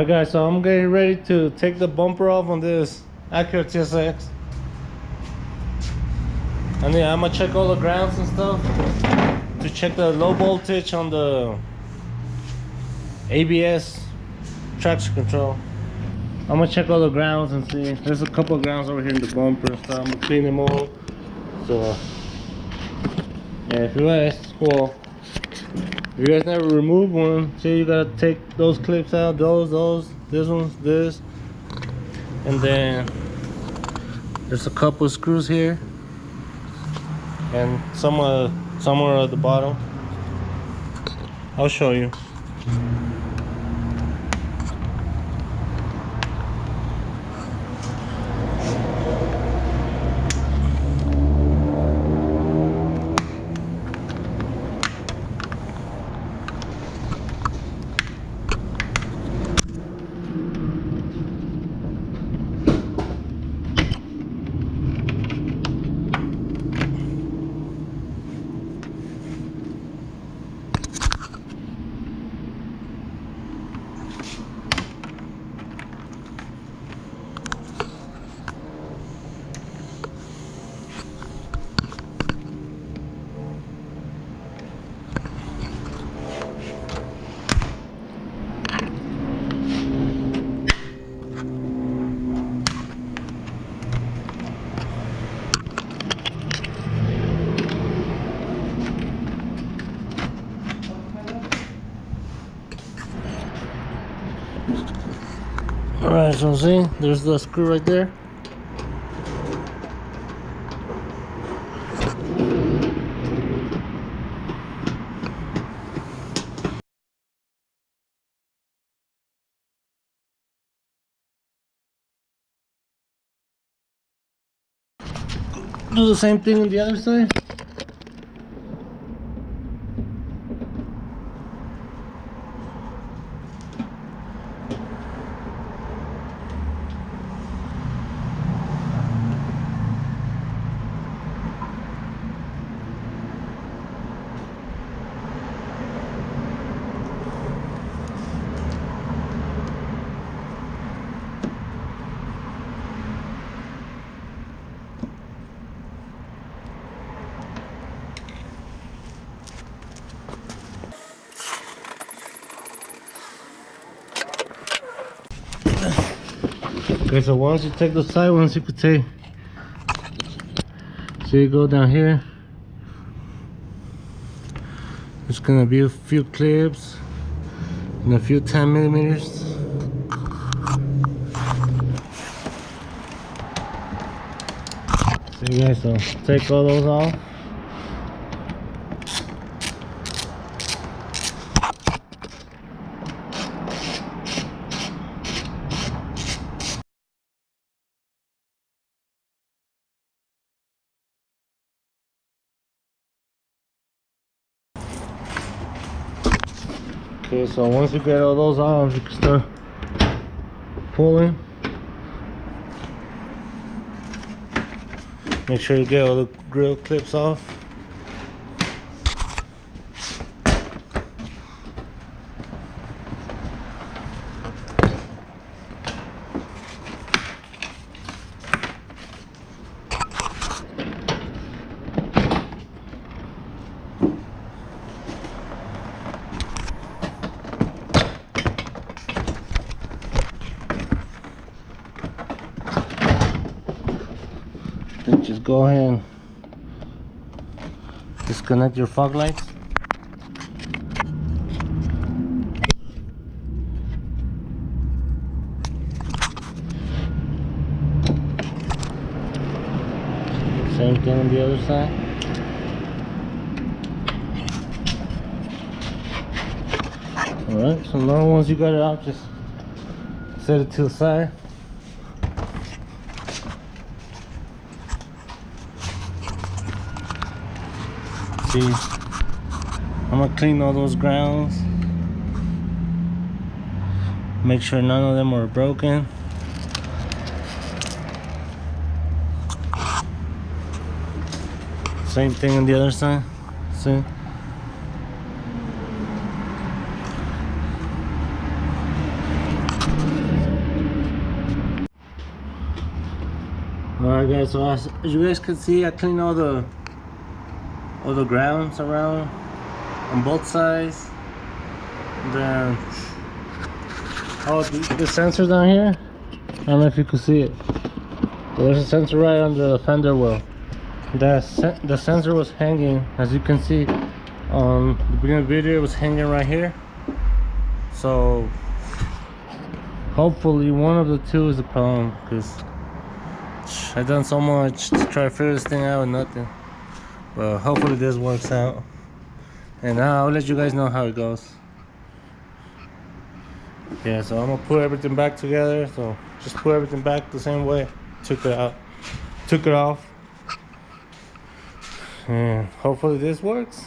Alright guys, so I'm getting ready to take the bumper off on this Acura TSX. And yeah, I'm gonna check all the grounds and stuff to check the low voltage on the ABS traction control. I'm gonna check all the grounds and see. There's a couple of grounds over here in the bumper and stuff. I'm gonna clean them all. So yeah, if you guys never remove one, see, you gotta take those clips out, this one, this, and then there's a couple of screws here and somewhere at the bottom. I'll show you. Alright, so see, there's the screw right there. Do the same thing on the other side. Okay, so once you take the side ones, you could take, so you go down here, there's gonna be a few clips and a few 10 millimeters. So you guys, so take all those off. Okay, so once you get all those off, you can start pulling. Make sure you get all the grill clips off. Then just go ahead and disconnect your fog lights. Same thing on the other side. Alright, so now once you got it out, just set it to the side. See, I'm gonna clean all those grounds, make sure none of them are broken. Same thing on the other side. See? Alright guys, so as you guys can see, I cleaned all the grounds around on both sides. And then all the sensor down here, I don't know if you can see it, but there's a sensor right under the fender well. The sensor was hanging, as you can see on the beginning of the video, it was hanging right here. So hopefully one of the two is the problem, because I've done so much to try to figure this thing out and nothing. But hopefully this works out, and I'll let you guys know how it goes. Yeah, so I'm gonna put everything back together. So just put everything back the same way. Took it off, and hopefully this works.